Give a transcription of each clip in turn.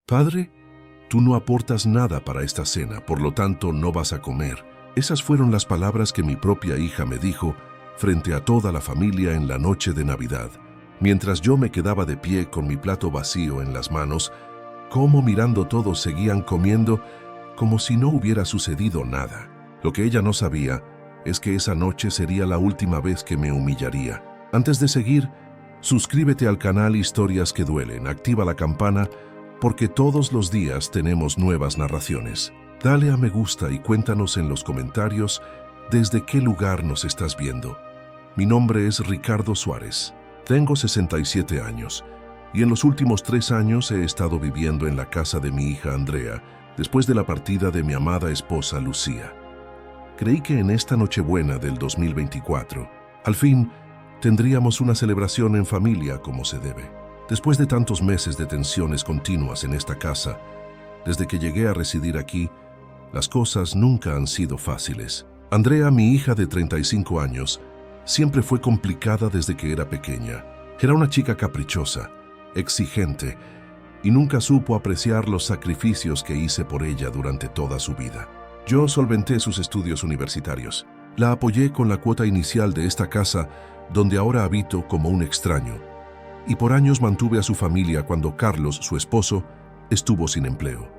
«Padre, tú no aportas nada para esta cena, por lo tanto no vas a comer». Esas fueron las palabras que mi propia hija me dijo frente a toda la familia en la noche de Navidad, mientras yo me quedaba de pie con mi plato vacío en las manos, cómo mirando todos seguían comiendo como si no hubiera sucedido nada. Lo que ella no sabía es que esa noche sería la última vez que me humillaría. Antes de seguir, suscríbete al canal Historias que Duelen, activa la campana, porque todos los días tenemos nuevas narraciones. Dale a me gusta y cuéntanos en los comentarios desde qué lugar nos estás viendo. Mi nombre es Ricardo Suárez, tengo 67 años y en los últimos 3 años he estado viviendo en la casa de mi hija Andrea después de la partida de mi amada esposa Lucía. Creí que en esta Nochebuena del 2024, al fin, tendríamos una celebración en familia como se debe. Después de tantos meses de tensiones continuas en esta casa, desde que llegué a residir aquí, las cosas nunca han sido fáciles. Andrea, mi hija de 35 años, siempre fue complicada desde que era pequeña. Era una chica caprichosa, exigente, y nunca supo apreciar los sacrificios que hice por ella durante toda su vida. Yo solventé sus estudios universitarios. La apoyé con la cuota inicial de esta casa, donde ahora habito como un extraño, y por años mantuve a su familia cuando Carlos, su esposo, estuvo sin empleo.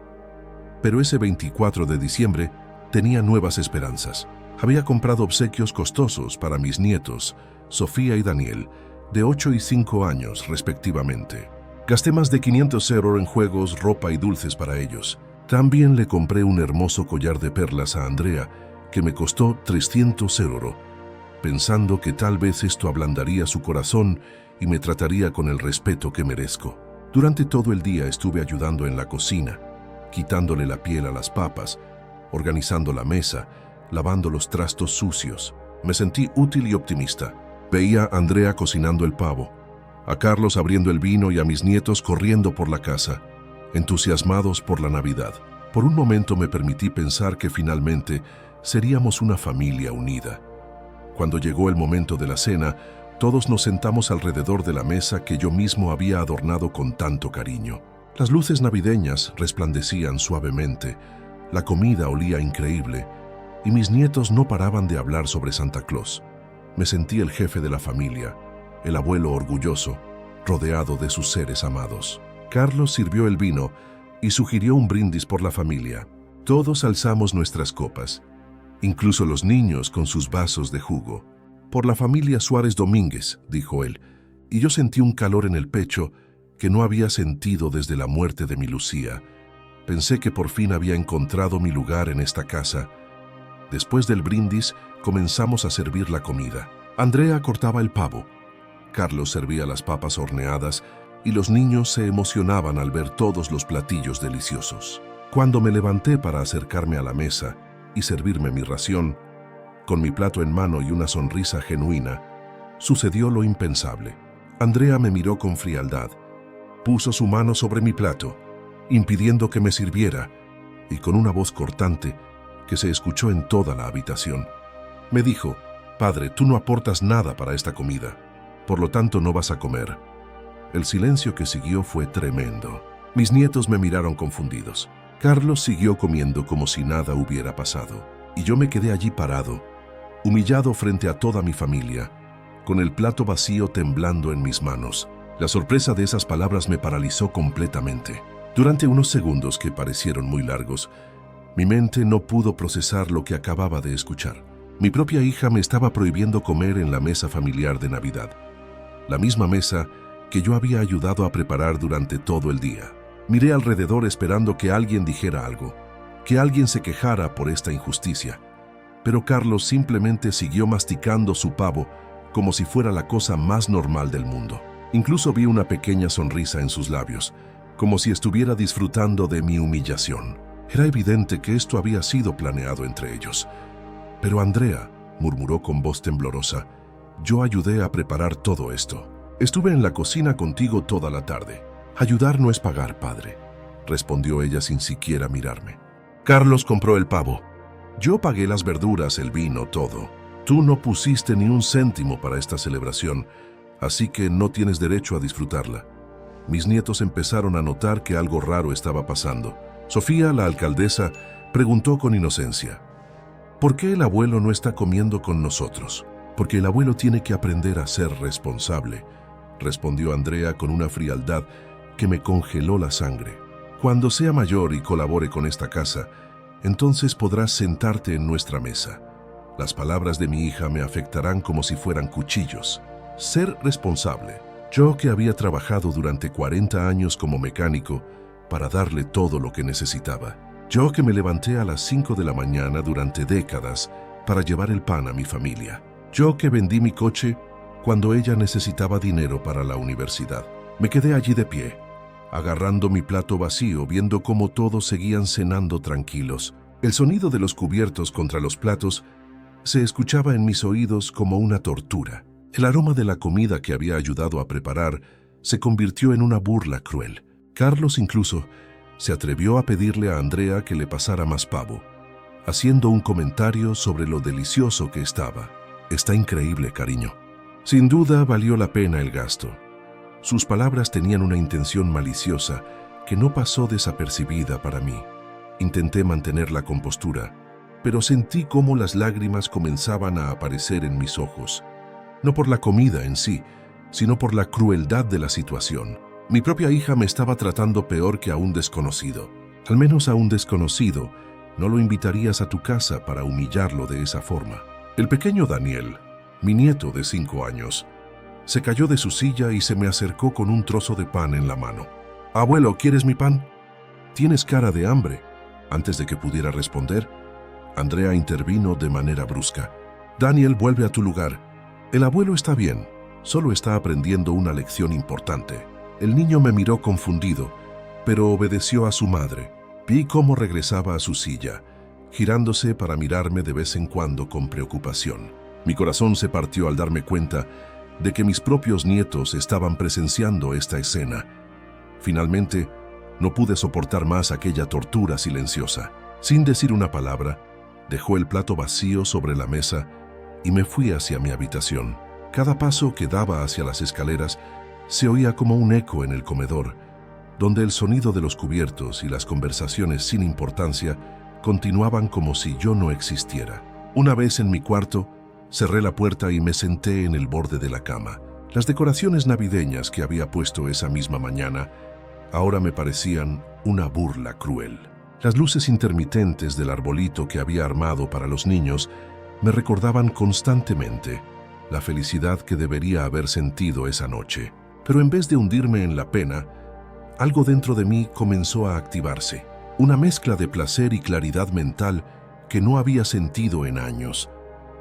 Pero ese 24 de diciembre tenía nuevas esperanzas. Había comprado obsequios costosos para mis nietos, Sofía y Daniel, de 8 y 5 años respectivamente. Gasté más de 500 euros en juegos, ropa y dulces para ellos. También le compré un hermoso collar de perlas a Andrea, que me costó 300 euros, pensando que tal vez esto ablandaría su corazón y me trataría con el respeto que merezco. Durante todo el día estuve ayudando en la cocina, quitándole la piel a las papas, organizando la mesa, lavando los trastos sucios. Me sentí útil y optimista. Veía a Andrea cocinando el pavo, a Carlos abriendo el vino y a mis nietos corriendo por la casa, entusiasmados por la Navidad. Por un momento me permití pensar que finalmente seríamos una familia unida. Cuando llegó el momento de la cena, todos nos sentamos alrededor de la mesa que yo mismo había adornado con tanto cariño. Las luces navideñas resplandecían suavemente, la comida olía increíble, y mis nietos no paraban de hablar sobre Santa Claus. Me sentí el jefe de la familia, el abuelo orgulloso, rodeado de sus seres amados. Carlos sirvió el vino y sugirió un brindis por la familia. Todos alzamos nuestras copas, incluso los niños con sus vasos de jugo. «Por la familia Suárez Domínguez», dijo él, y yo sentí un calor en el pecho que no había sentido desde la muerte de mi Lucía. Pensé que por fin había encontrado mi lugar en esta casa. Después del brindis, comenzamos a servir la comida. Andrea cortaba el pavo, Carlos servía las papas horneadas y los niños se emocionaban al ver todos los platillos deliciosos. Cuando me levanté para acercarme a la mesa y servirme mi ración, con mi plato en mano y una sonrisa genuina, sucedió lo impensable. Andrea me miró con frialdad, puso su mano sobre mi plato, impidiendo que me sirviera, y con una voz cortante que se escuchó en toda la habitación, me dijo: «Padre, tú no aportas nada para esta comida, por lo tanto no vas a comer». El silencio que siguió fue tremendo. Mis nietos me miraron confundidos. Carlos siguió comiendo como si nada hubiera pasado, y yo me quedé allí parado, humillado frente a toda mi familia, con el plato vacío temblando en mis manos. La sorpresa de esas palabras me paralizó completamente. Durante unos segundos que parecieron muy largos, mi mente no pudo procesar lo que acababa de escuchar. Mi propia hija me estaba prohibiendo comer en la mesa familiar de Navidad, la misma mesa que yo había ayudado a preparar durante todo el día. Miré alrededor esperando que alguien dijera algo, que alguien se quejara por esta injusticia, pero Carlos simplemente siguió masticando su pavo como si fuera la cosa más normal del mundo. Incluso vi una pequeña sonrisa en sus labios, como si estuviera disfrutando de mi humillación. Era evidente que esto había sido planeado entre ellos. «Pero Andrea», murmuró con voz temblorosa, «yo ayudé a preparar todo esto. Estuve en la cocina contigo toda la tarde». «Ayudar no es pagar, padre», respondió ella sin siquiera mirarme. «Carlos compró el pavo. Yo pagué las verduras, el vino, todo. Tú no pusiste ni un céntimo para esta celebración, así que no tienes derecho a disfrutarla». Mis nietos empezaron a notar que algo raro estaba pasando. Sofía, la alcaldesa, preguntó con inocencia: ¿por qué el abuelo no está comiendo con nosotros? Porque el abuelo tiene que aprender a ser responsable, respondió Andrea con una frialdad que me congeló la sangre. Cuando sea mayor y colabore con esta casa, entonces podrás sentarte en nuestra mesa. Las palabras de mi hija me afectarán como si fueran cuchillos. Ser responsable. Yo, que había trabajado durante 40 años como mecánico para darle todo lo que necesitaba. Yo, que me levanté a las 5 de la mañana durante décadas para llevar el pan a mi familia. Yo, que vendí mi coche cuando ella necesitaba dinero para la universidad. Me quedé allí de pie, agarrando mi plato vacío, viendo cómo todos seguían cenando tranquilos. El sonido de los cubiertos contra los platos se escuchaba en mis oídos como una tortura. El aroma de la comida que había ayudado a preparar se convirtió en una burla cruel. Carlos incluso se atrevió a pedirle a Andrea que le pasara más pavo, haciendo un comentario sobre lo delicioso que estaba. Está increíble, cariño. Sin duda valió la pena el gasto. Sus palabras tenían una intención maliciosa que no pasó desapercibida para mí. Intenté mantener la compostura, pero sentí cómo las lágrimas comenzaban a aparecer en mis ojos. No por la comida en sí, sino por la crueldad de la situación. Mi propia hija me estaba tratando peor que a un desconocido. Al menos a un desconocido no lo invitarías a tu casa para humillarlo de esa forma. El pequeño Daniel, mi nieto de 5 años, se cayó de su silla y se me acercó con un trozo de pan en la mano. «Abuelo, ¿quieres mi pan?» «Tienes cara de hambre». Antes de que pudiera responder, Andrea intervino de manera brusca. «Daniel, vuelve a tu lugar. El abuelo está bien, solo está aprendiendo una lección importante». El niño me miró confundido, pero obedeció a su madre. Vi cómo regresaba a su silla, girándose para mirarme de vez en cuando con preocupación. Mi corazón se partió al darme cuenta de que mis propios nietos estaban presenciando esta escena. Finalmente, no pude soportar más aquella tortura silenciosa. Sin decir una palabra, dejó el plato vacío sobre la mesa y me fui hacia mi habitación. Cada paso que daba hacia las escaleras se oía como un eco en el comedor, donde el sonido de los cubiertos y las conversaciones sin importancia continuaban como si yo no existiera. Una vez en mi cuarto, cerré la puerta y me senté en el borde de la cama. Las decoraciones navideñas que había puesto esa misma mañana ahora me parecían una burla cruel. Las luces intermitentes del arbolito que había armado para los niños me recordaban constantemente la felicidad que debería haber sentido esa noche. Pero en vez de hundirme en la pena, algo dentro de mí comenzó a activarse. Una mezcla de placer y claridad mental que no había sentido en años.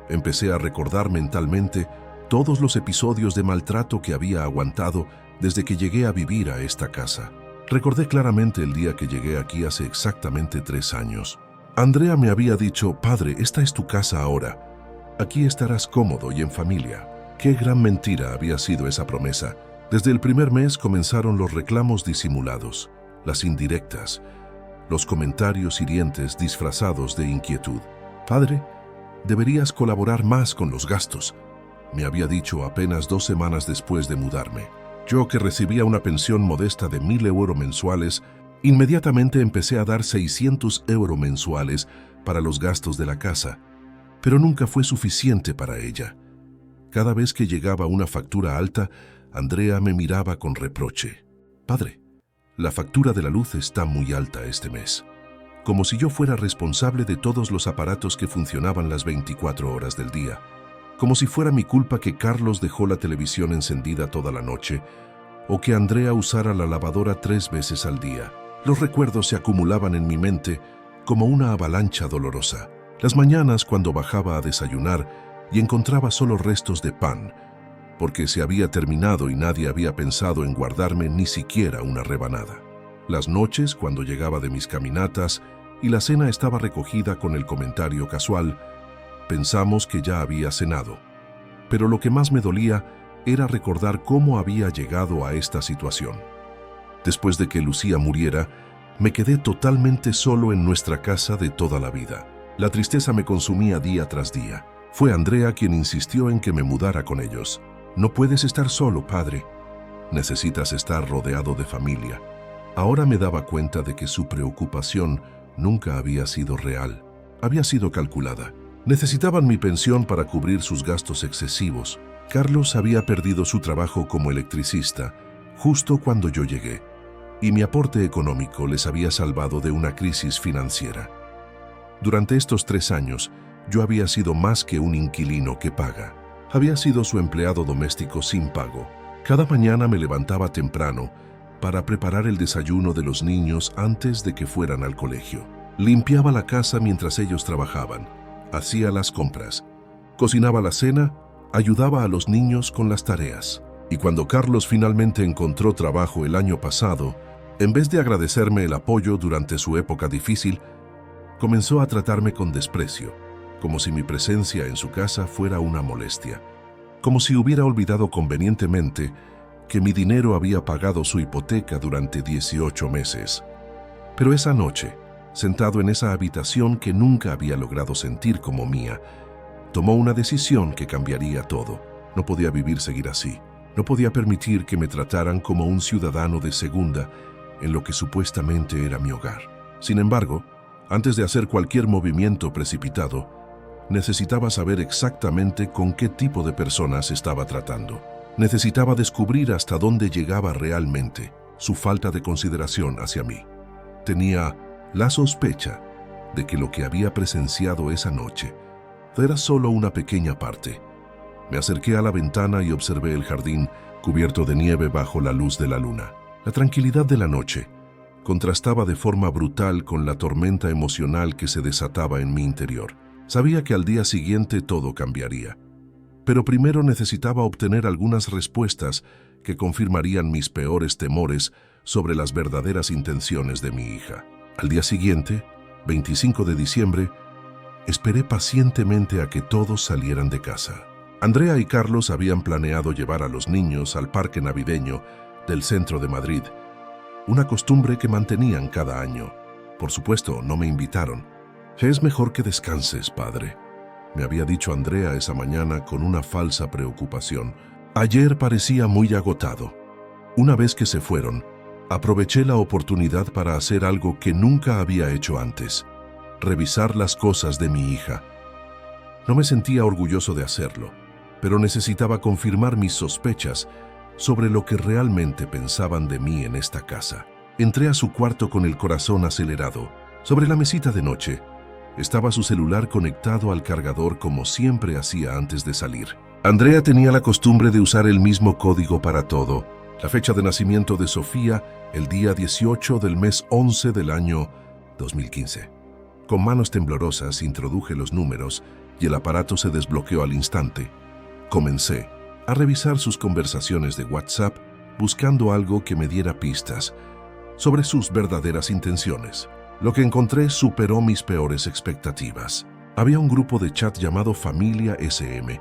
Empecé a recordar mentalmente todos los episodios de maltrato que había aguantado desde que llegué a vivir a esta casa. Recordé claramente el día que llegué aquí hace exactamente 3 años. Andrea me había dicho: «Padre, esta es tu casa ahora. Aquí estarás cómodo y en familia». Qué gran mentira había sido esa promesa. Desde el primer mes comenzaron los reclamos disimulados, las indirectas, los comentarios hirientes disfrazados de inquietud. «Padre, deberías colaborar más con los gastos», me había dicho apenas 2 semanas después de mudarme. Yo, que recibía una pensión modesta de 1.000 euros mensuales, inmediatamente empecé a dar 600 euros mensuales para los gastos de la casa, pero nunca fue suficiente para ella. Cada vez que llegaba una factura alta, Andrea me miraba con reproche. «Padre, la factura de la luz está muy alta este mes», como si yo fuera responsable de todos los aparatos que funcionaban las 24 horas del día. Como si fuera mi culpa que Carlos dejó la televisión encendida toda la noche o que Andrea usara la lavadora 3 veces al día. Los recuerdos se acumulaban en mi mente como una avalancha dolorosa. Las mañanas, cuando bajaba a desayunar y encontraba solo restos de pan, porque se había terminado y nadie había pensado en guardarme ni siquiera una rebanada. Las noches, cuando llegaba de mis caminatas y la cena estaba recogida con el comentario casual: «Pensamos que ya había cenado». Pero lo que más me dolía era recordar cómo había llegado a esta situación. Después de que Lucía muriera, me quedé totalmente solo en nuestra casa de toda la vida. La tristeza me consumía día tras día. Fue Andrea quien insistió en que me mudara con ellos. «No puedes estar solo, padre. Necesitas estar rodeado de familia. Ahora me daba cuenta de que su preocupación nunca había sido real. Había sido calculada. Necesitaban mi pensión para cubrir sus gastos excesivos. Carlos había perdido su trabajo como electricista justo cuando yo llegué, y mi aporte económico les había salvado de una crisis financiera. Durante estos 3 años, yo había sido más que un inquilino que paga. Había sido su empleado doméstico sin pago. Cada mañana me levantaba temprano para preparar el desayuno de los niños antes de que fueran al colegio. Limpiaba la casa mientras ellos trabajaban, hacía las compras, cocinaba la cena, ayudaba a los niños con las tareas. Y cuando Carlos finalmente encontró trabajo el año pasado, en vez de agradecerme el apoyo durante su época difícil, comenzó a tratarme con desprecio, como si mi presencia en su casa fuera una molestia, como si hubiera olvidado convenientemente que mi dinero había pagado su hipoteca durante 18 meses. Pero esa noche, sentado en esa habitación que nunca había logrado sentir como mía, tomó una decisión que cambiaría todo. No podía seguir así. No podía permitir que me trataran como un ciudadano de segunda en lo que supuestamente era mi hogar. Sin embargo, antes de hacer cualquier movimiento precipitado, necesitaba saber exactamente con qué tipo de personas estaba tratando. Necesitaba descubrir hasta dónde llegaba realmente su falta de consideración hacia mí. Tenía la sospecha de que lo que había presenciado esa noche era solo una pequeña parte. Me acerqué a la ventana y observé el jardín cubierto de nieve bajo la luz de la luna. La tranquilidad de la noche contrastaba de forma brutal con la tormenta emocional que se desataba en mi interior. Sabía que al día siguiente todo cambiaría, pero primero necesitaba obtener algunas respuestas que confirmarían mis peores temores sobre las verdaderas intenciones de mi hija. Al día siguiente, 25 de diciembre, esperé pacientemente a que todos salieran de casa. Andrea y Carlos habían planeado llevar a los niños al parque navideño del centro de Madrid, una costumbre que mantenían cada año. Por supuesto, no me invitaron. «Es mejor que descanses, padre», me había dicho Andrea esa mañana con una falsa preocupación. Ayer parecía muy agotado. Una vez que se fueron, aproveché la oportunidad para hacer algo que nunca había hecho antes: revisar las cosas de mi hija. No me sentía orgulloso de hacerlo, pero necesitaba confirmar mis sospechas sobre lo que realmente pensaban de mí en esta casa. Entré a su cuarto con el corazón acelerado. Sobre la mesita de noche estaba su celular conectado al cargador como siempre hacía antes de salir. Andrea tenía la costumbre de usar el mismo código para todo. La fecha de nacimiento de Sofía, el día 18 del mes 11 del año 2015. Con manos temblorosas introduje los números y el aparato se desbloqueó al instante. Comencé a revisar sus conversaciones de WhatsApp buscando algo que me diera pistas sobre sus verdaderas intenciones. Lo que encontré superó mis peores expectativas. Había un grupo de chat llamado Familia SM,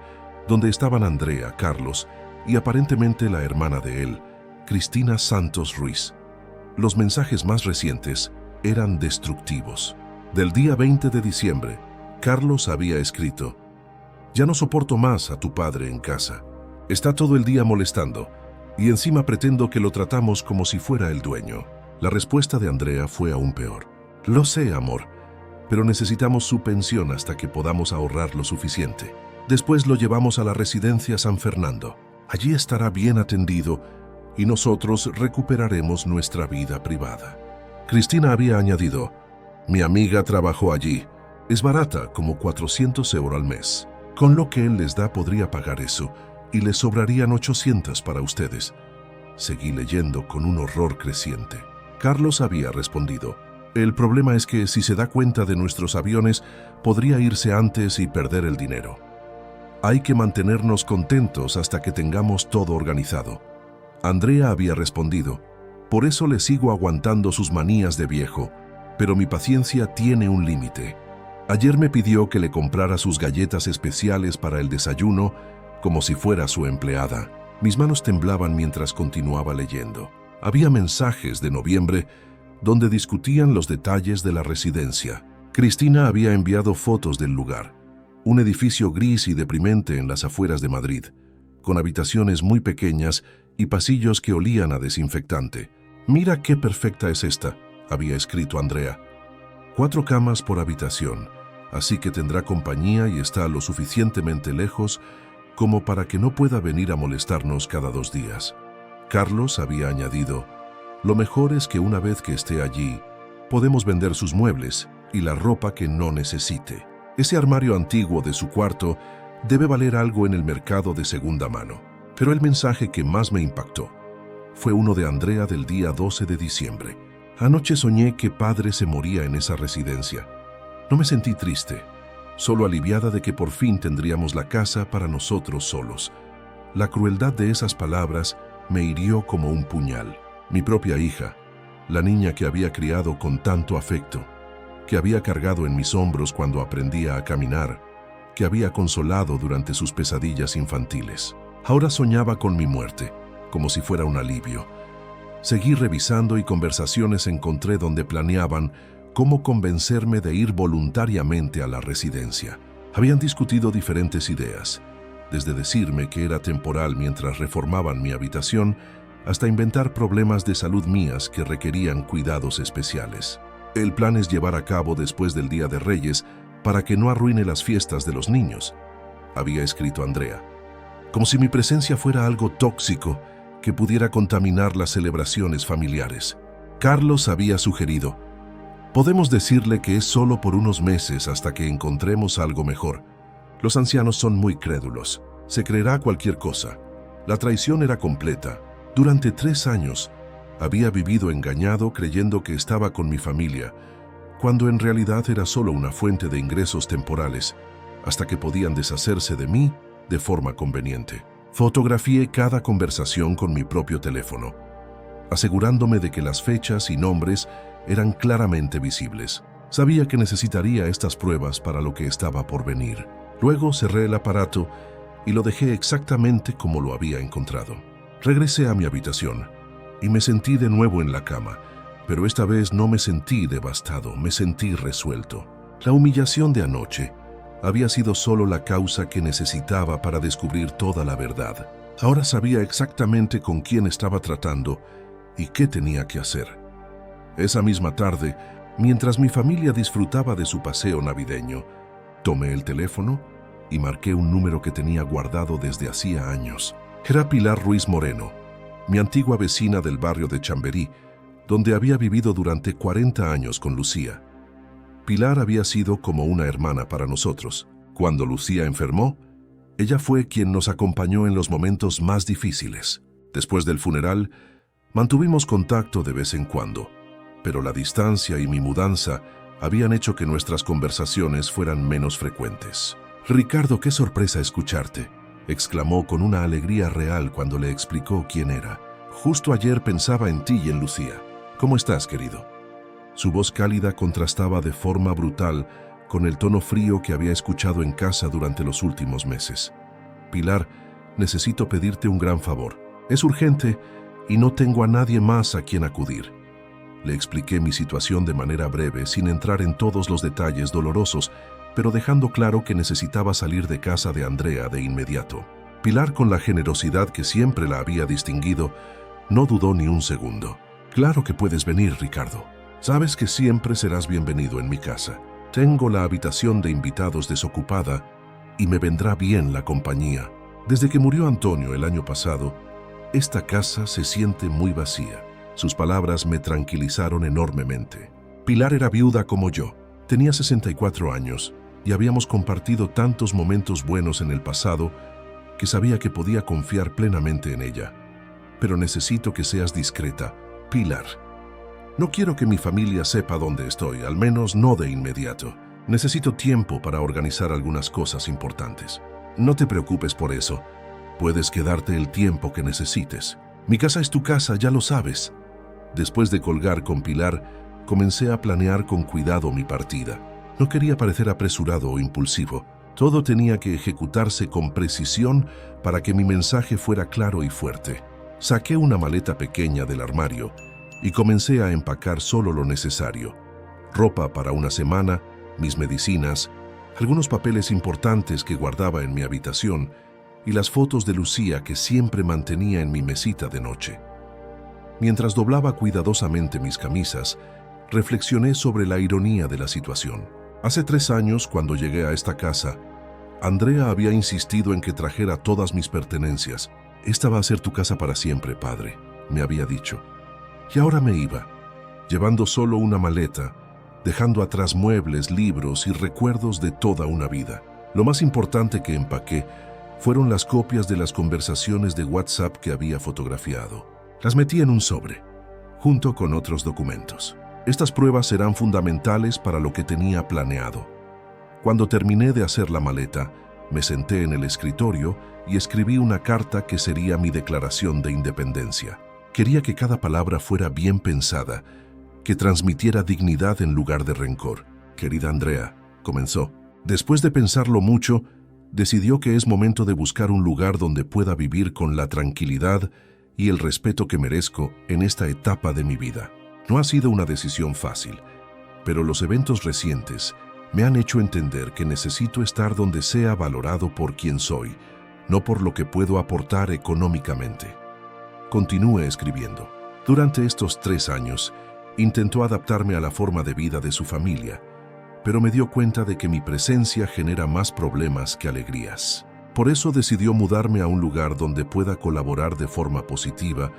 donde estaban Andrea, Carlos y aparentemente la hermana de él, Cristina Santos Ruiz. Los mensajes más recientes eran destructivos. Del día 20 de diciembre, Carlos había escrito: «Ya no soporto más a tu padre en casa. Está todo el día molestando y encima pretendo que lo tratamos como si fuera el dueño». La respuesta de Andrea fue aún peor: «Lo sé, amor, pero necesitamos su pensión hasta que podamos ahorrar lo suficiente. Después lo llevamos a la residencia San Fernando. Allí estará bien atendido y nosotros recuperaremos nuestra vida privada». Cristina había añadido: «Mi amiga trabajó allí. Es barata, como 400 € al mes. Con lo que él les da podría pagar eso y les sobrarían 800 para ustedes». Seguí leyendo con un horror creciente. Carlos había respondido: «El problema es que si se da cuenta de nuestros aviones, podría irse antes y perder el dinero. Hay que mantenernos contentos hasta que tengamos todo organizado». Andrea había respondido: «Por eso le sigo aguantando sus manías de viejo, pero mi paciencia tiene un límite. Ayer me pidió que le comprara sus galletas especiales para el desayuno como si fuera su empleada». Mis manos temblaban mientras continuaba leyendo. Había mensajes de noviembre donde discutían los detalles de la residencia. Cristina había enviado fotos del lugar: un edificio gris y deprimente en las afueras de Madrid, con habitaciones muy pequeñas y pasillos que olían a desinfectante. «Mira qué perfecta es esta», había escrito Andrea. 4 camas por habitación, así que tendrá compañía y está lo suficientemente lejos como para que no pueda venir a molestarnos cada 2 días. Carlos había añadido: «Lo mejor es que una vez que esté allí, podemos vender sus muebles y la ropa que no necesite. Ese armario antiguo de su cuarto debe valer algo en el mercado de segunda mano». Pero el mensaje que más me impactó fue uno de Andrea del día 12 de diciembre. «Anoche soñé que padre se moría en esa residencia. No me sentí triste, solo aliviada de que por fin tendríamos la casa para nosotros solos. La crueldad de esas palabras me hirió como un puñal. Mi propia hija, la niña que había criado con tanto afecto, que había cargado en mis hombros cuando aprendía a caminar, que había consolado durante sus pesadillas infantiles. Ahora soñaba con mi muerte, como si fuera un alivio. Seguí revisando y conversaciones encontré donde planeaban cómo convencerme de ir voluntariamente a la residencia. Habían discutido diferentes ideas, desde decirme que era temporal mientras reformaban mi habitación, hasta inventar problemas de salud mías que requerían cuidados especiales. El plan es llevar a cabo después del Día de Reyes para que no arruine las fiestas de los niños, había escrito Andrea. Como si mi presencia fuera algo tóxico que pudiera contaminar las celebraciones familiares. Carlos había sugerido: «Podemos decirle que es solo por unos meses hasta que encontremos algo mejor. Los ancianos son muy crédulos. Se creerá cualquier cosa». La traición era completa. Durante 3 años había vivido engañado creyendo que estaba con mi familia, cuando en realidad era solo una fuente de ingresos temporales, hasta que podían deshacerse de mí de forma conveniente. Fotografié cada conversación con mi propio teléfono, asegurándome de que las fechas y nombres eran claramente visibles. Sabía que necesitaría estas pruebas para lo que estaba por venir. Luego cerré el aparato y lo dejé exactamente como lo había encontrado. Regresé a mi habitación y me sentí de nuevo en la cama, pero esta vez no me sentí devastado, me sentí resuelto. La humillación de anoche había sido solo la causa que necesitaba para descubrir toda la verdad. Ahora sabía exactamente con quién estaba tratando y qué tenía que hacer. Esa misma tarde, mientras mi familia disfrutaba de su paseo navideño, tomé el teléfono y marqué un número que tenía guardado desde hacía años. Era Pilar Ruiz Moreno, mi antigua vecina del barrio de Chamberí, donde había vivido durante 40 años con Lucía. Pilar había sido como una hermana para nosotros. Cuando Lucía enfermó, ella fue quien nos acompañó en los momentos más difíciles. Después del funeral, mantuvimos contacto de vez en cuando, pero la distancia y mi mudanza habían hecho que nuestras conversaciones fueran menos frecuentes. «Ricardo, qué sorpresa escucharte», exclamó con una alegría real cuando le explicó quién era. «Justo ayer pensaba en ti y en Lucía. ¿Cómo estás, querido?». Su voz cálida contrastaba de forma brutal con el tono frío que había escuchado en casa durante los últimos meses. «Pilar, necesito pedirte un gran favor. Es urgente y no tengo a nadie más a quien acudir». Le expliqué mi situación de manera breve, sin entrar en todos los detalles dolorosos, pero dejando claro que necesitaba salir de casa de Andrea de inmediato. Pilar, con la generosidad que siempre la había distinguido, no dudó ni un segundo. «Claro que puedes venir, Ricardo. Sabes que siempre serás bienvenido en mi casa. Tengo la habitación de invitados desocupada y me vendrá bien la compañía. Desde que murió Antonio el año pasado, esta casa se siente muy vacía». Sus palabras me tranquilizaron enormemente. Pilar era viuda como yo. Tenía 64 años y habíamos compartido tantos momentos buenos en el pasado que sabía que podía confiar plenamente en ella. «Pero necesito que seas discreta, Pilar. No quiero que mi familia sepa dónde estoy, al menos no de inmediato. Necesito tiempo para organizar algunas cosas importantes». «No te preocupes por eso. Puedes quedarte el tiempo que necesites. Mi casa es tu casa, ya lo sabes». Después de colgar con Pilar, comencé a planear con cuidado mi partida. No quería parecer apresurado o impulsivo. Todo tenía que ejecutarse con precisión para que mi mensaje fuera claro y fuerte. Saqué una maleta pequeña del armario y comencé a empacar solo lo necesario: ropa para una semana, mis medicinas, algunos papeles importantes que guardaba en mi habitación y las fotos de Lucía que siempre mantenía en mi mesita de noche. Mientras doblaba cuidadosamente mis camisas, reflexioné sobre la ironía de la situación. Hace 3 años, cuando llegué a esta casa, Andrea había insistido en que trajera todas mis pertenencias. «Esta va a ser tu casa para siempre, padre», me había dicho. Y ahora me iba, llevando solo una maleta, dejando atrás muebles, libros y recuerdos de toda una vida. Lo más importante que empaqué fueron las copias de las conversaciones de WhatsApp que había fotografiado. Las metí en un sobre, junto con otros documentos. Estas pruebas serán fundamentales para lo que tenía planeado. Cuando terminé de hacer la maleta, me senté en el escritorio y escribí una carta que sería mi declaración de independencia. Quería que cada palabra fuera bien pensada, que transmitiera dignidad en lugar de rencor. «Querida Andrea», comenzó, «después de pensarlo mucho, decidió que es momento de buscar un lugar donde pueda vivir con la tranquilidad y el respeto que merezco en esta etapa de mi vida. No ha sido una decisión fácil, pero los eventos recientes me han hecho entender que necesito estar donde sea valorado por quien soy, no por lo que puedo aportar económicamente». Continúe escribiendo. Durante estos 3 años, intentó adaptarme a la forma de vida de su familia, pero me dio cuenta de que mi presencia genera más problemas que alegrías. Por eso decidió mudarme a un lugar donde pueda colaborar de forma positiva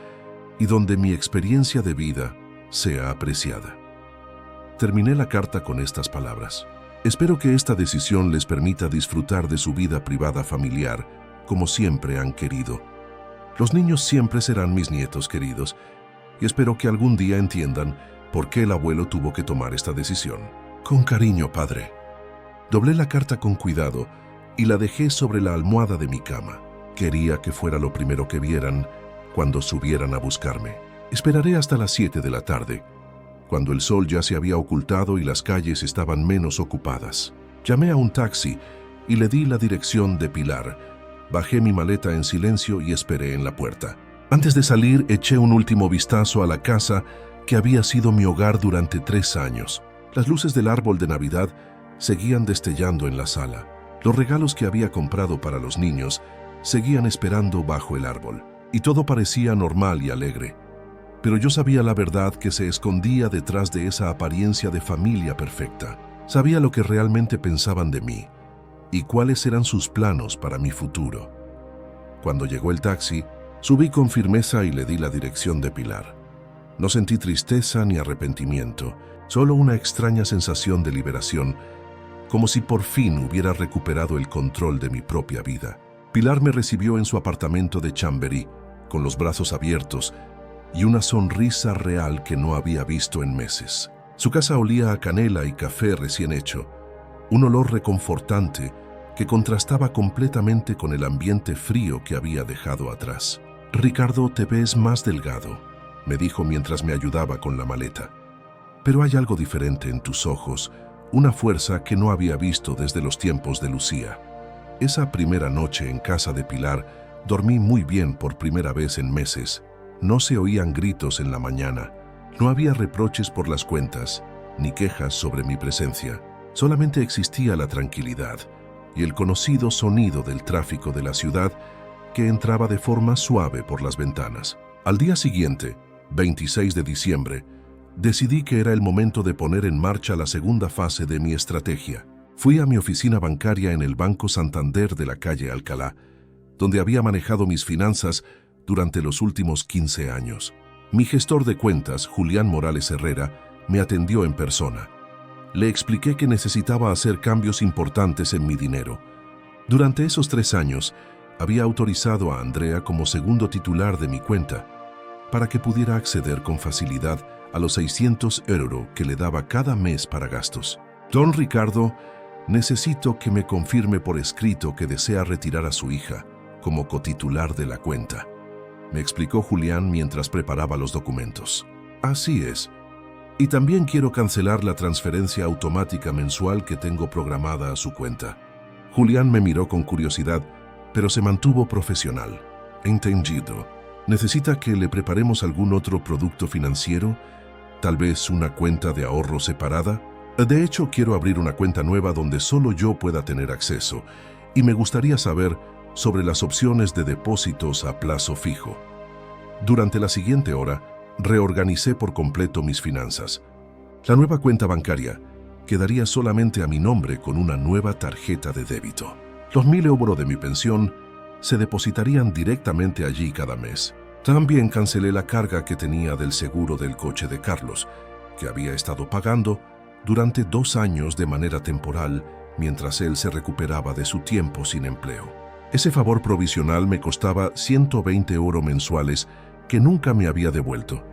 y donde mi experiencia de vida sea apreciada. Terminé la carta con estas palabras. «Espero que esta decisión les permita disfrutar de su vida privada familiar, como siempre han querido. Los niños siempre serán mis nietos queridos, y espero que algún día entiendan por qué el abuelo tuvo que tomar esta decisión. Con cariño, padre». Doblé la carta con cuidado y la dejé sobre la almohada de mi cama. Quería que fuera lo primero que vieran cuando subieran a buscarme. Esperaré hasta las 7 de la tarde, cuando el sol ya se había ocultado y las calles estaban menos ocupadas. Llamé a un taxi y le di la dirección de Pilar. Bajé mi maleta en silencio y esperé en la puerta. Antes de salir, eché un último vistazo a la casa que había sido mi hogar durante 3 años. Las luces del árbol de Navidad seguían destellando en la sala. Los regalos que había comprado para los niños seguían esperando bajo el árbol. Y todo parecía normal y alegre. Pero yo sabía la verdad que se escondía detrás de esa apariencia de familia perfecta. Sabía lo que realmente pensaban de mí y cuáles eran sus planos para mi futuro. Cuando llegó el taxi, subí con firmeza y le di la dirección de Pilar. No sentí tristeza ni arrepentimiento, solo una extraña sensación de liberación, como si por fin hubiera recuperado el control de mi propia vida. Pilar me recibió en su apartamento de Chamberí, con los brazos abiertos y una sonrisa real que no había visto en meses. Su casa olía a canela y café recién hecho, un olor reconfortante que contrastaba completamente con el ambiente frío que había dejado atrás. «Ricardo, te ves más delgado», me dijo mientras me ayudaba con la maleta. «Pero hay algo diferente en tus ojos, una fuerza que no había visto desde los tiempos de Lucía». Esa primera noche en casa de Pilar, dormí muy bien por primera vez en meses. No se oían gritos en la mañana, no había reproches por las cuentas, ni quejas sobre mi presencia. Solamente existía la tranquilidad y el conocido sonido del tráfico de la ciudad que entraba de forma suave por las ventanas. Al día siguiente, 26 de diciembre, decidí que era el momento de poner en marcha la segunda fase de mi estrategia. Fui a mi oficina bancaria en el Banco Santander de la calle Alcalá, donde había manejado mis finanzas durante los últimos 15 años. Mi gestor de cuentas, Julián Morales Herrera, me atendió en persona. Le expliqué que necesitaba hacer cambios importantes en mi dinero. Durante esos 3 años, había autorizado a Andrea como segundo titular de mi cuenta para que pudiera acceder con facilidad a los 600 euros que le daba cada mes para gastos. «Don Ricardo, necesito que me confirme por escrito que desea retirar a su hija como cotitular de la cuenta», me explicó Julián mientras preparaba los documentos. «Así es. Y también quiero cancelar la transferencia automática mensual que tengo programada a su cuenta». Julián me miró con curiosidad, pero se mantuvo profesional. «Entendido. ¿Necesita que le preparemos algún otro producto financiero? ¿Tal vez una cuenta de ahorro separada? De hecho, quiero abrir una cuenta nueva donde solo yo pueda tener acceso, y me gustaría saber sobre las opciones de depósitos a plazo fijo. Durante la siguiente hora, reorganicé por completo mis finanzas. La nueva cuenta bancaria quedaría solamente a mi nombre con una nueva tarjeta de débito. Los 1.000 euros de mi pensión se depositarían directamente allí cada mes. También cancelé la carga que tenía del seguro del coche de Carlos, que había estado pagando durante 2 años de manera temporal mientras él se recuperaba de su tiempo sin empleo. Ese favor provisional me costaba 120 euros mensuales que nunca me había devuelto.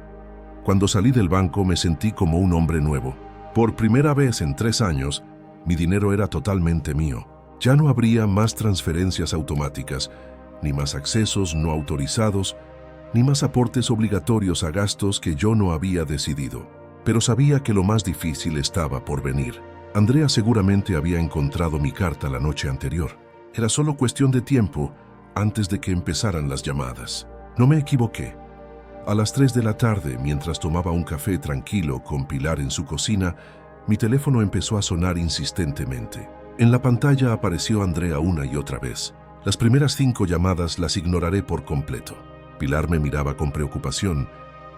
Cuando salí del banco me sentí como un hombre nuevo. Por primera vez en 3 años, mi dinero era totalmente mío. Ya no habría más transferencias automáticas, ni más accesos no autorizados, ni más aportes obligatorios a gastos que yo no había decidido. Pero sabía que lo más difícil estaba por venir. Andrea seguramente había encontrado mi carta la noche anterior. Era solo cuestión de tiempo antes de que empezaran las llamadas. No me equivoqué. A las 3 de la tarde, mientras tomaba un café tranquilo con Pilar en su cocina, mi teléfono empezó a sonar insistentemente. En la pantalla apareció Andrea una y otra vez. Las primeras 5 llamadas las ignoraré por completo. Pilar me miraba con preocupación,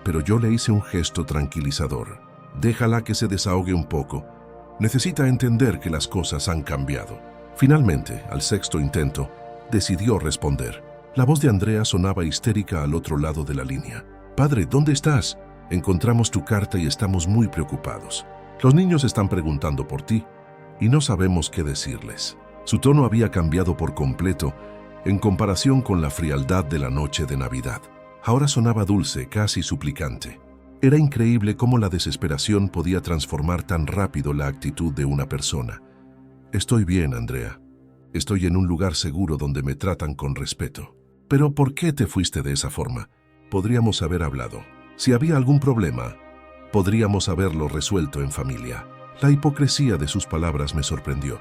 pero yo le hice un gesto tranquilizador. Déjala que se desahogue un poco. Necesita entender que las cosas han cambiado. Finalmente, al 6º intento, decidió responder. La voz de Andrea sonaba histérica al otro lado de la línea. «Padre, ¿dónde estás? Encontramos tu carta y estamos muy preocupados. Los niños están preguntando por ti y no sabemos qué decirles». Su tono había cambiado por completo en comparación con la frialdad de la noche de Navidad. Ahora sonaba dulce, casi suplicante. Era increíble cómo la desesperación podía transformar tan rápido la actitud de una persona. «Estoy bien, Andrea. Estoy en un lugar seguro donde me tratan con respeto». «¿Pero por qué te fuiste de esa forma? Podríamos haber hablado. Si había algún problema, podríamos haberlo resuelto en familia». La hipocresía de sus palabras me sorprendió,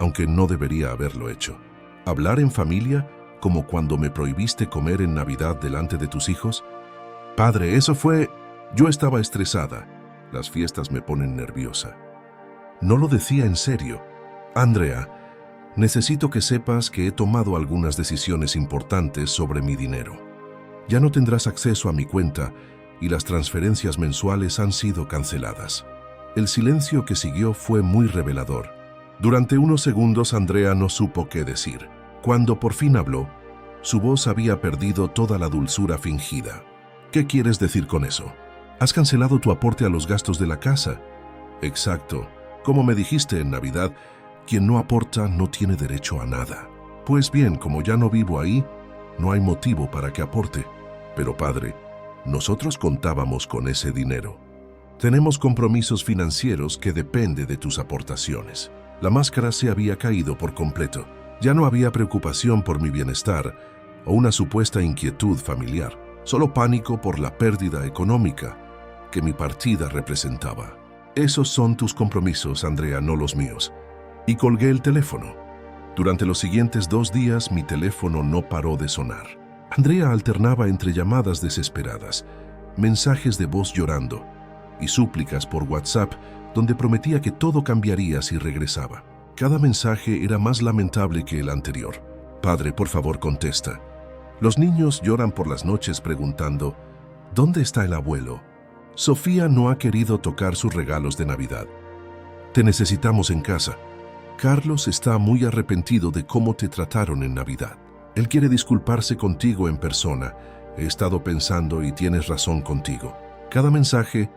aunque no debería haberlo hecho. ¿Hablar en familia como cuando me prohibiste comer en Navidad delante de tus hijos? «Padre, eso fue...» Yo estaba estresada. Las fiestas me ponen nerviosa. No lo decía en serio. «Andrea, necesito que sepas que he tomado algunas decisiones importantes sobre mi dinero. Ya no tendrás acceso a mi cuenta y las transferencias mensuales han sido canceladas». El silencio que siguió fue muy revelador. Durante unos segundos Andrea no supo qué decir. Cuando por fin habló, su voz había perdido toda la dulzura fingida. «¿Qué quieres decir con eso? ¿Has cancelado tu aporte a los gastos de la casa?» «Exacto. Como me dijiste en Navidad, quien no aporta no tiene derecho a nada». «Pues bien, como ya no vivo ahí, no hay motivo para que aporte». «Pero padre, nosotros contábamos con ese dinero. Tenemos compromisos financieros que dependen de tus aportaciones». La máscara se había caído por completo. Ya no había preocupación por mi bienestar o una supuesta inquietud familiar, solo pánico por la pérdida económica que mi partida representaba. «Esos son tus compromisos, Andrea, no los míos». Y colgué el teléfono. Durante los siguientes 2 días mi teléfono no paró de sonar. Andrea alternaba entre llamadas desesperadas, mensajes de voz llorando y súplicas por WhatsApp donde prometía que todo cambiaría si regresaba. Cada mensaje era más lamentable que el anterior. «Padre, por favor, contesta. Los niños lloran por las noches preguntando, ¿dónde está el abuelo? Sofía no ha querido tocar sus regalos de Navidad. Te necesitamos en casa. Carlos está muy arrepentido de cómo te trataron en Navidad. Él quiere disculparse contigo en persona. He estado pensando y tienes razón contigo». Cada mensaje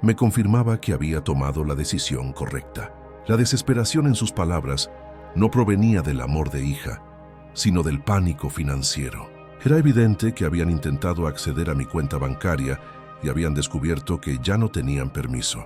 me confirmaba que había tomado la decisión correcta. La desesperación en sus palabras no provenía del amor de hija, sino del pánico financiero. Era evidente que habían intentado acceder a mi cuenta bancaria y habían descubierto que ya no tenían permiso.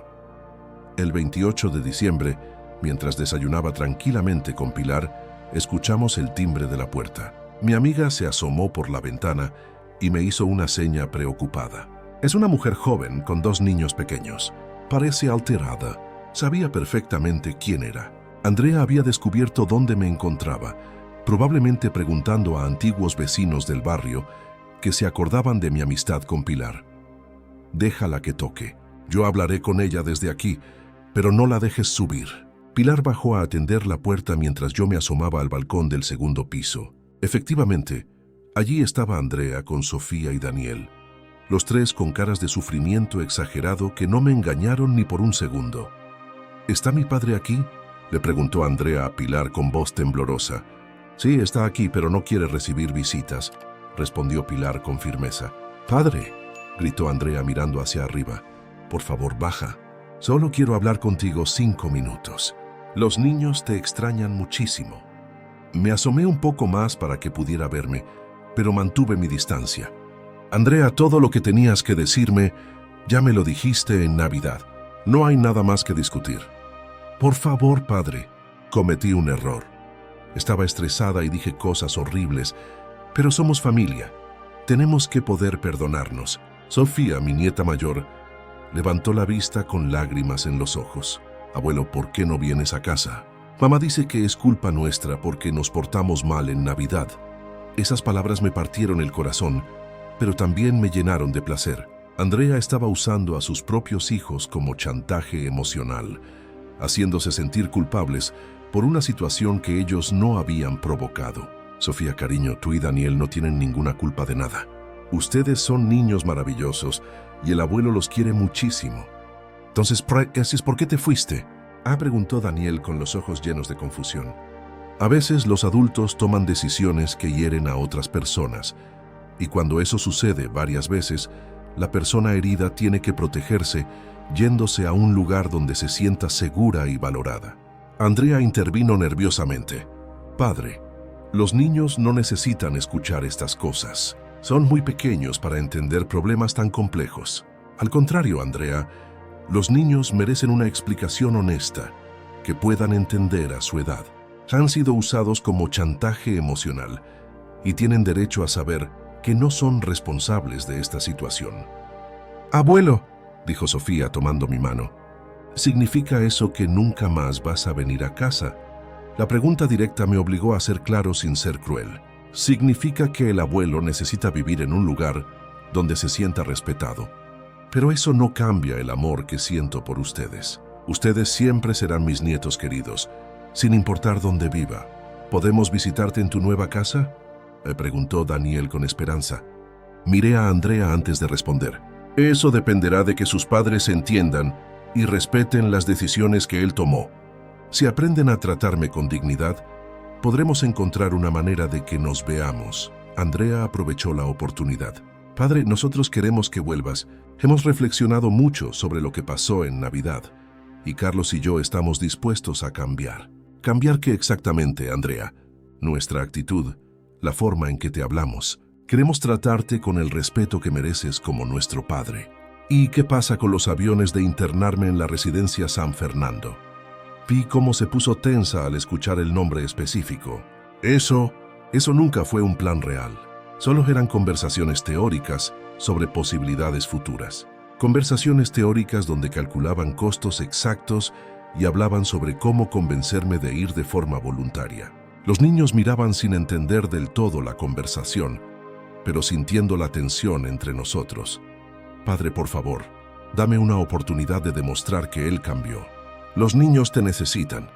El 28 de diciembre, mientras desayunaba tranquilamente con Pilar, escuchamos el timbre de la puerta. Mi amiga se asomó por la ventana y me hizo una seña preocupada. Es una mujer joven con 2 niños pequeños. Parece alterada. Sabía perfectamente quién era. Andrea había descubierto dónde me encontraba, probablemente preguntando a antiguos vecinos del barrio que se acordaban de mi amistad con Pilar. «Déjala que toque. Yo hablaré con ella desde aquí, pero no la dejes subir». Pilar bajó a atender la puerta mientras yo me asomaba al balcón del 2º piso. Efectivamente, allí estaba Andrea con Sofía y Daniel, los tres con caras de sufrimiento exagerado que no me engañaron ni por un segundo. ¿Está mi padre aquí?, le preguntó Andrea a Pilar con voz temblorosa. Sí, está aquí, pero no quiere recibir visitas, respondió Pilar con firmeza. Padre, gritó Andrea mirando hacia arriba, por favor baja. Solo quiero hablar contigo 5 minutos. Los niños te extrañan muchísimo. Me asomé un poco más para que pudiera verme, pero mantuve mi distancia. Andrea, todo lo que tenías que decirme, ya me lo dijiste en Navidad. No hay nada más que discutir. Por favor, padre, cometí un error. Estaba estresada y dije cosas horribles, pero somos familia. Tenemos que poder perdonarnos. Sofía, mi nieta mayor, levantó la vista con lágrimas en los ojos. Abuelo, ¿por qué no vienes a casa? Mamá dice que es culpa nuestra porque nos portamos mal en Navidad. Esas palabras me partieron el corazón, pero también me llenaron de placer. Andrea estaba usando a sus propios hijos como chantaje emocional, haciéndose sentir culpables por una situación que ellos no habían provocado. Sofía, cariño, tú y Daniel no tienen ninguna culpa de nada. Ustedes son niños maravillosos y el abuelo los quiere muchísimo. Entonces, ¿por qué te fuiste?, preguntó Daniel con los ojos llenos de confusión. A veces los adultos toman decisiones que hieren a otras personas, y cuando eso sucede varias veces, la persona herida tiene que protegerse yéndose a un lugar donde se sienta segura y valorada. Andrea intervino nerviosamente. Padre, los niños no necesitan escuchar estas cosas. Son muy pequeños para entender problemas tan complejos. Al contrario, Andrea, los niños merecen una explicación honesta, que puedan entender a su edad. Han sido usados como chantaje emocional y tienen derecho a saber que no son responsables de esta situación. Abuelo, dijo Sofía tomando mi mano, ¿significa eso que nunca más vas a venir a casa? La pregunta directa me obligó a ser claro sin ser cruel. Significa que el abuelo necesita vivir en un lugar donde se sienta respetado. Pero eso no cambia el amor que siento por ustedes. Ustedes siempre serán mis nietos queridos, sin importar dónde viva. ¿Podemos visitarte en tu nueva casa?, me preguntó Daniel con esperanza. Miré a Andrea antes de responder. Eso dependerá de que sus padres entiendan y respeten las decisiones que él tomó. Si aprenden a tratarme con dignidad, podremos encontrar una manera de que nos veamos. Andrea aprovechó la oportunidad. Padre, nosotros queremos que vuelvas. Hemos reflexionado mucho sobre lo que pasó en Navidad, y Carlos y yo estamos dispuestos a cambiar. ¿Cambiar qué exactamente, Andrea? Nuestra actitud, la forma en que te hablamos. Queremos tratarte con el respeto que mereces como nuestro padre. ¿Y qué pasa con los aviones de internarme en la residencia San Fernando? Vi cómo se puso tensa al escuchar el nombre específico. Eso nunca fue un plan real. Solo eran conversaciones teóricas sobre posibilidades futuras. Conversaciones teóricas donde calculaban costos exactos y hablaban sobre cómo convencerme de ir de forma voluntaria. Los niños miraban sin entender del todo la conversación, pero sintiendo la tensión entre nosotros. Padre, por favor, dame una oportunidad de demostrar que él cambió. Los niños te necesitan.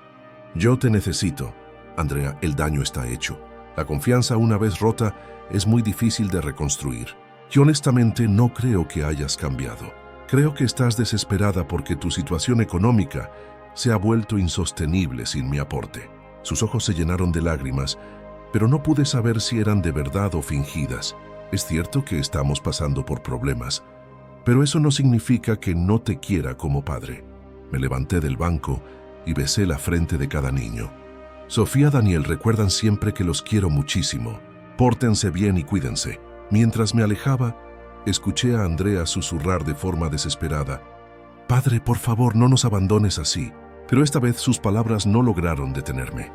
Yo te necesito. Andrea, el daño está hecho. La confianza, una vez rota, es muy difícil de reconstruir. Y honestamente no creo que hayas cambiado. Creo que estás desesperada porque tu situación económica se ha vuelto insostenible sin mi aporte. Sus ojos se llenaron de lágrimas, pero no pude saber si eran de verdad o fingidas. Es cierto que estamos pasando por problemas, pero eso no significa que no te quiera como padre. Me levanté del banco y besé la frente de cada niño. Sofía, Daniel, recuerdan siempre que los quiero muchísimo. Pórtense bien y cuídense. Mientras me alejaba, escuché a Andrea susurrar de forma desesperada. Padre, por favor, no nos abandones así. Pero esta vez sus palabras no lograron detenerme.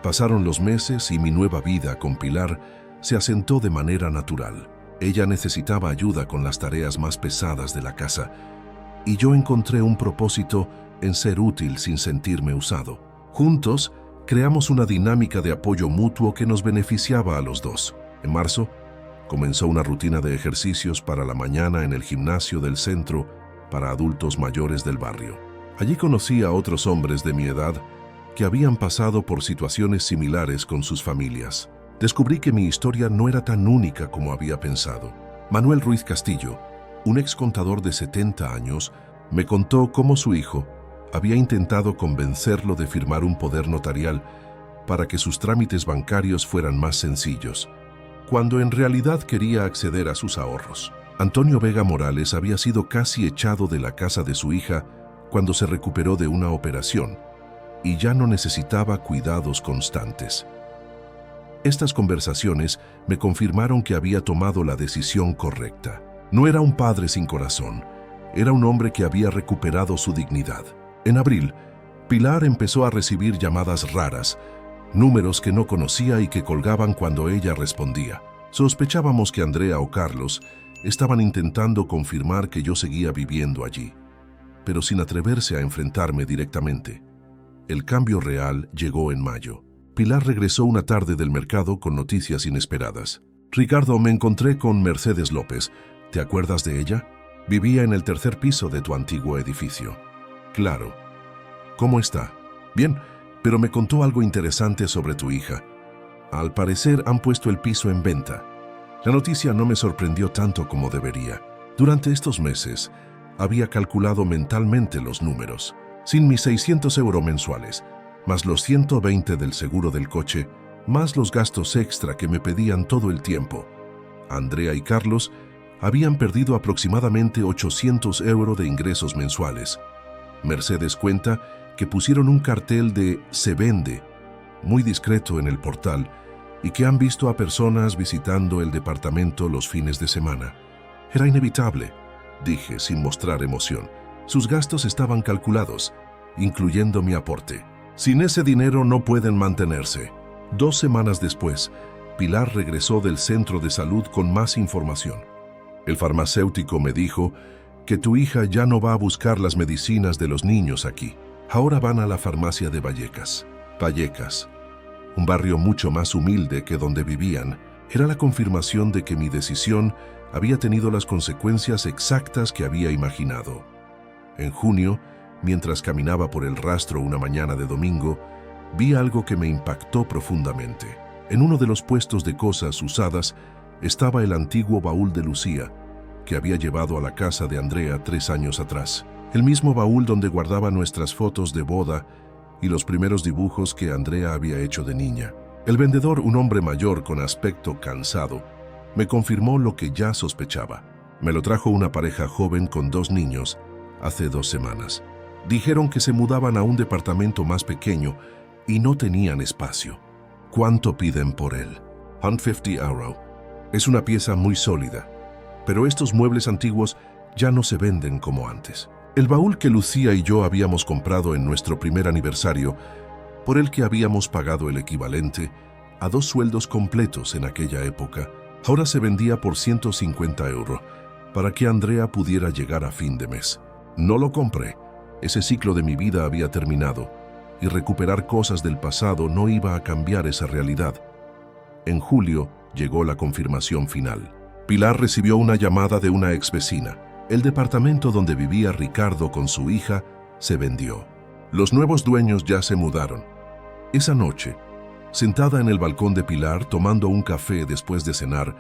Pasaron los meses y mi nueva vida con Pilar se asentó de manera natural. Ella necesitaba ayuda con las tareas más pesadas de la casa, y yo encontré un propósito en ser útil sin sentirme usado. Juntos, creamos una dinámica de apoyo mutuo que nos beneficiaba a los dos. En marzo, comenzó una rutina de ejercicios para la mañana en el gimnasio del centro para adultos mayores del barrio. Allí conocí a otros hombres de mi edad que habían pasado por situaciones similares con sus familias. descubrí que mi historia no era tan única como había pensado. Manuel Ruiz Castillo, un ex contador de 70 años, me contó cómo su hijo había intentado convencerlo de firmar un poder notarial para que sus trámites bancarios fueran más sencillos, cuando en realidad quería acceder a sus ahorros. Antonio Vega Morales había sido casi echado de la casa de su hija cuando se recuperó de una operación y ya no necesitaba cuidados constantes. Estas conversaciones me confirmaron que había tomado la decisión correcta. No era un padre sin corazón, era un hombre que había recuperado su dignidad. En abril, Pilar empezó a recibir llamadas raras, números que no conocía y que colgaban cuando ella respondía. Sospechábamos que Andrea o Carlos estaban intentando confirmar que yo seguía viviendo allí, pero sin atreverse a enfrentarme directamente. El cambio real llegó en mayo. Pilar regresó una tarde del mercado con noticias inesperadas. Ricardo, me encontré con Mercedes López. ¿Te acuerdas de ella? Vivía en el tercer piso de tu antiguo edificio. Claro. ¿Cómo está? Bien, pero me contó algo interesante sobre tu hija. Al parecer han puesto el piso en venta. La noticia no me sorprendió tanto como debería. Durante estos meses, había calculado mentalmente los números. Sin mis 600 euros mensuales, más los 120 del seguro del coche, más los gastos extra que me pedían todo el tiempo, Andrea y Carlos habían perdido aproximadamente 800 euros de ingresos mensuales. Mercedes cuenta que pusieron un cartel de "Se vende" muy discreto en el portal y que han visto a personas visitando el departamento los fines de semana. Era inevitable, dije sin mostrar emoción. Sus gastos estaban calculados, incluyendo mi aporte. Sin ese dinero no pueden mantenerse. 2 semanas después, Pilar regresó del centro de salud con más información. El farmacéutico me dijo que tu hija ya no va a buscar las medicinas de los niños aquí. Ahora van a la farmacia de Vallecas. Vallecas, un barrio mucho más humilde que donde vivían, era la confirmación de que mi decisión había tenido las consecuencias exactas que había imaginado. En junio, mientras caminaba por el rastro una mañana de domingo, vi algo que me impactó profundamente. En uno de los puestos de cosas usadas estaba el antiguo baúl de Lucía, que había llevado a la casa de Andrea 3 años atrás. El mismo baúl donde guardaba nuestras fotos de boda y los primeros dibujos que Andrea había hecho de niña. El vendedor, un hombre mayor con aspecto cansado, me confirmó lo que ya sospechaba. Me lo trajo una pareja joven con 2 niños hace 2 semanas. Dijeron que se mudaban a un departamento más pequeño y no tenían espacio. ¿Cuánto piden por él? 150 euros. Es una pieza muy sólida, pero estos muebles antiguos ya no se venden como antes. El baúl que Lucía y yo habíamos comprado en nuestro primer aniversario, por el que habíamos pagado el equivalente a 2 sueldos completos en aquella época, ahora se vendía por 150 euros para que Andrea pudiera llegar a fin de mes. No lo compré. Ese ciclo de mi vida había terminado y recuperar cosas del pasado no iba a cambiar esa realidad. En julio llegó la confirmación final. Pilar recibió una llamada de una ex vecina. El departamento donde vivía Ricardo con su hija se vendió. Los nuevos dueños ya se mudaron. Esa noche, sentada en el balcón de Pilar tomando un café después de cenar,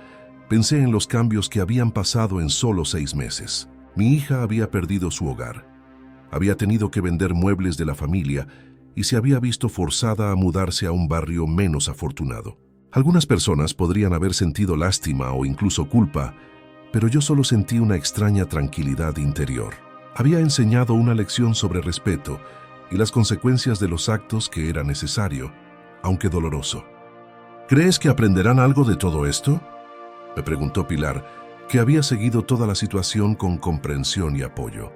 pensé en los cambios que habían pasado en solo 6 meses. Mi hija había perdido su hogar. Había tenido que vender muebles de la familia y se había visto forzada a mudarse a un barrio menos afortunado. Algunas personas podrían haber sentido lástima o incluso culpa, pero yo solo sentí una extraña tranquilidad interior. Había enseñado una lección sobre respeto y las consecuencias de los actos que era necesario, aunque doloroso. ¿Crees que aprenderán algo de todo esto?, me preguntó Pilar, que había seguido toda la situación con comprensión y apoyo.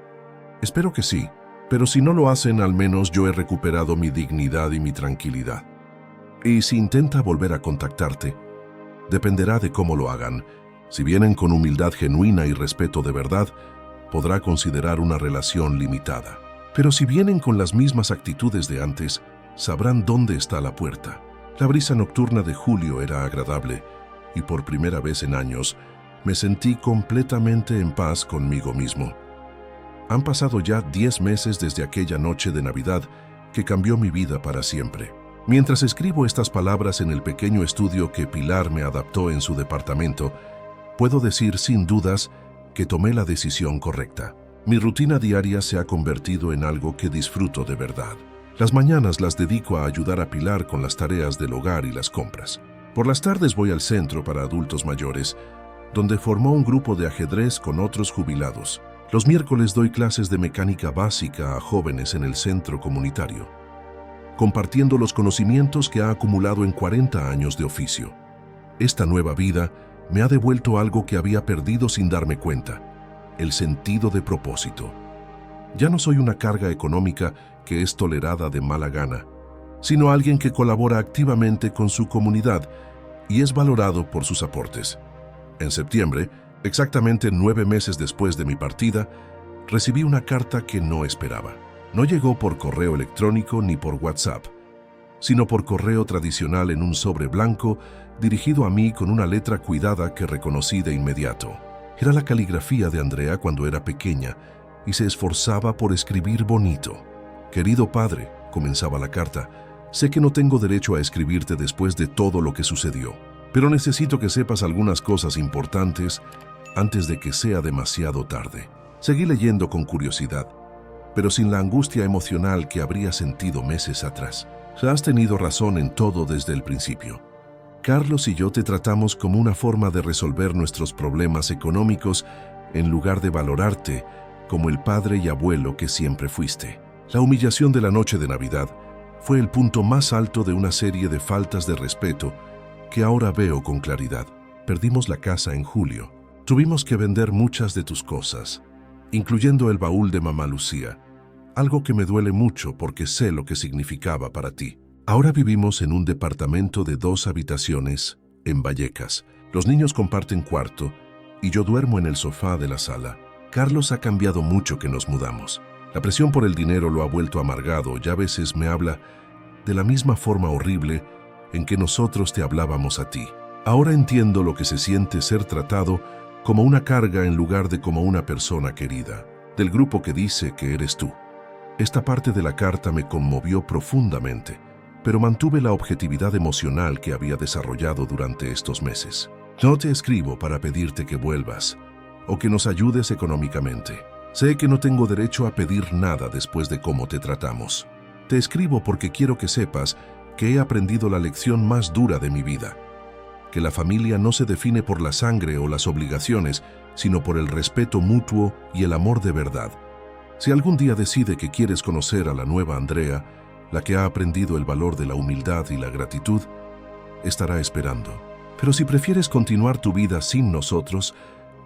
Espero que sí, pero si no lo hacen, al menos yo he recuperado mi dignidad y mi tranquilidad. Y si intenta volver a contactarte, dependerá de cómo lo hagan. Si vienen con humildad genuina y respeto de verdad, podrá considerar una relación limitada. Pero si vienen con las mismas actitudes de antes, sabrán dónde está la puerta. La brisa nocturna de julio era agradable y por primera vez en años me sentí completamente en paz conmigo mismo. Han pasado ya 10 meses desde aquella noche de Navidad que cambió mi vida para siempre. Mientras escribo estas palabras en el pequeño estudio que Pilar me adaptó en su departamento, puedo decir sin dudas que tomé la decisión correcta. Mi rutina diaria se ha convertido en algo que disfruto de verdad. Las mañanas las dedico a ayudar a Pilar con las tareas del hogar y las compras. Por las tardes voy al centro para adultos mayores, donde formó un grupo de ajedrez con otros jubilados. Los miércoles doy clases de mecánica básica a jóvenes en el centro comunitario, compartiendo los conocimientos que ha acumulado en 40 años de oficio. Esta nueva vida me ha devuelto algo que había perdido sin darme cuenta: el sentido de propósito. Ya no soy una carga económica que es tolerada de mala gana, sino alguien que colabora activamente con su comunidad y es valorado por sus aportes. En septiembre, exactamente 9 meses después de mi partida, recibí una carta que no esperaba. No llegó por correo electrónico ni por WhatsApp, sino por correo tradicional en un sobre blanco dirigido a mí con una letra cuidada que reconocí de inmediato. Era la caligrafía de Andrea cuando era pequeña y se esforzaba por escribir bonito. «Querido padre», comenzaba la carta, «sé que no tengo derecho a escribirte después de todo lo que sucedió, pero necesito que sepas algunas cosas importantes antes de que sea demasiado tarde». Seguí leyendo con curiosidad, pero sin la angustia emocional que habría sentido meses atrás. «Has tenido razón en todo desde el principio. Carlos y yo te tratamos como una forma de resolver nuestros problemas económicos en lugar de valorarte como el padre y abuelo que siempre fuiste. La humillación de la noche de Navidad fue el punto más alto de una serie de faltas de respeto que ahora veo con claridad. Perdimos la casa en julio. Tuvimos que vender muchas de tus cosas, incluyendo el baúl de mamá Lucía, algo que me duele mucho porque sé lo que significaba para ti. Ahora vivimos en un departamento de 2 habitaciones en Vallecas. Los niños comparten cuarto y yo duermo en el sofá de la sala. Carlos ha cambiado mucho que nos mudamos. La presión por el dinero lo ha vuelto amargado y a veces me habla de la misma forma horrible en que nosotros te hablábamos a ti. Ahora entiendo lo que se siente ser tratado como una carga en lugar de como una persona querida, del grupo que dice que eres tú. Esta parte de la carta me conmovió profundamente, pero mantuve la objetividad emocional que había desarrollado durante estos meses. No te escribo para pedirte que vuelvas o que nos ayudes económicamente. Sé que no tengo derecho a pedir nada después de cómo te tratamos. Te escribo porque quiero que sepas que he aprendido la lección más dura de mi vida, que la familia no se define por la sangre o las obligaciones, sino por el respeto mutuo y el amor de verdad. Si algún día decide que quieres conocer a la nueva Andrea, la que ha aprendido el valor de la humildad y la gratitud, estará esperando. Pero si prefieres continuar tu vida sin nosotros,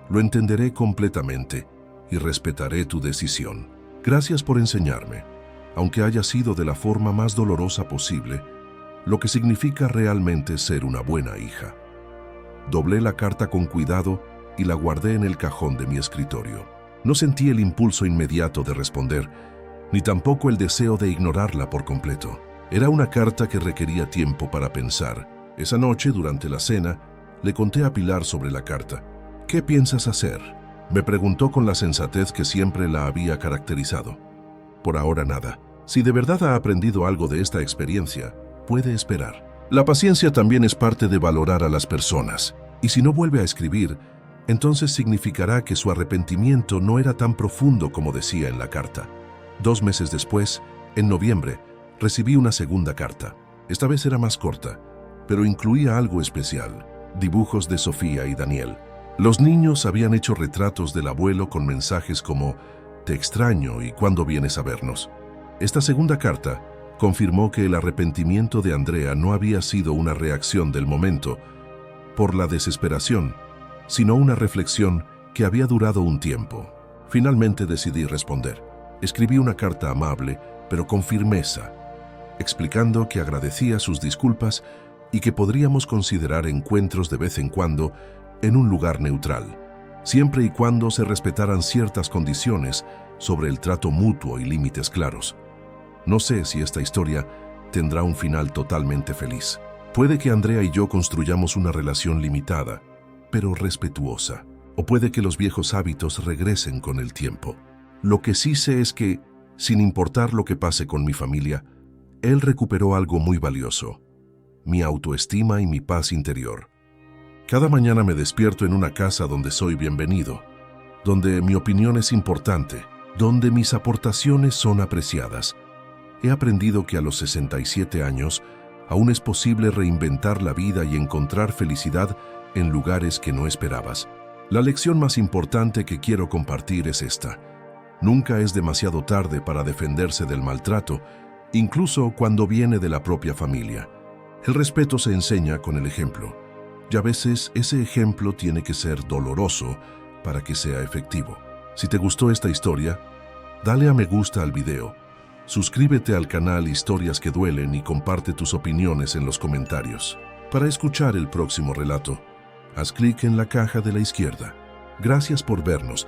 lo entenderé completamente y respetaré tu decisión. Gracias por enseñarme, aunque haya sido de la forma más dolorosa posible, lo que significa realmente ser una buena hija. Doblé la carta con cuidado y la guardé en el cajón de mi escritorio. No sentí el impulso inmediato de responder, ni tampoco el deseo de ignorarla por completo. Era una carta que requería tiempo para pensar. Esa noche, durante la cena, le conté a Pilar sobre la carta. «¿Qué piensas hacer?», me preguntó con la sensatez que siempre la había caracterizado. «Por ahora nada. Si de verdad ha aprendido algo de esta experiencia, puede esperar. La paciencia también es parte de valorar a las personas, y si no vuelve a escribir, entonces significará que su arrepentimiento no era tan profundo como decía en la carta». 2 meses después, en noviembre, recibí una segunda carta. Esta vez era más corta, pero incluía algo especial: dibujos de Sofía y Daniel. Los niños habían hecho retratos del abuelo con mensajes como «Te extraño» y «¿Cuándo vienes a vernos?». Esta segunda carta confirmó que el arrepentimiento de Andrea no había sido una reacción del momento por la desesperación, sino una reflexión que había durado un tiempo. Finalmente decidí responder. Escribí una carta amable, pero con firmeza, explicando que agradecía sus disculpas y que podríamos considerar encuentros de vez en cuando en un lugar neutral, siempre y cuando se respetaran ciertas condiciones sobre el trato mutuo y límites claros. No sé si esta historia tendrá un final totalmente feliz. Puede que Andrea y yo construyamos una relación limitada, pero respetuosa. O puede que los viejos hábitos regresen con el tiempo. Lo que sí sé es que, sin importar lo que pase con mi familia, él recuperó algo muy valioso: mi autoestima y mi paz interior. Cada mañana me despierto en una casa donde soy bienvenido, donde mi opinión es importante, donde mis aportaciones son apreciadas. He aprendido que a los 67 años aún es posible reinventar la vida y encontrar felicidad en lugares que no esperabas. La lección más importante que quiero compartir es esta: nunca es demasiado tarde para defenderse del maltrato, incluso cuando viene de la propia familia. El respeto se enseña con el ejemplo, y a veces ese ejemplo tiene que ser doloroso para que sea efectivo. Si te gustó esta historia, dale a me gusta al video, suscríbete al canal Historias que Duelen y comparte tus opiniones en los comentarios. Para escuchar el próximo relato, haz clic en la caja de la izquierda. Gracias por vernos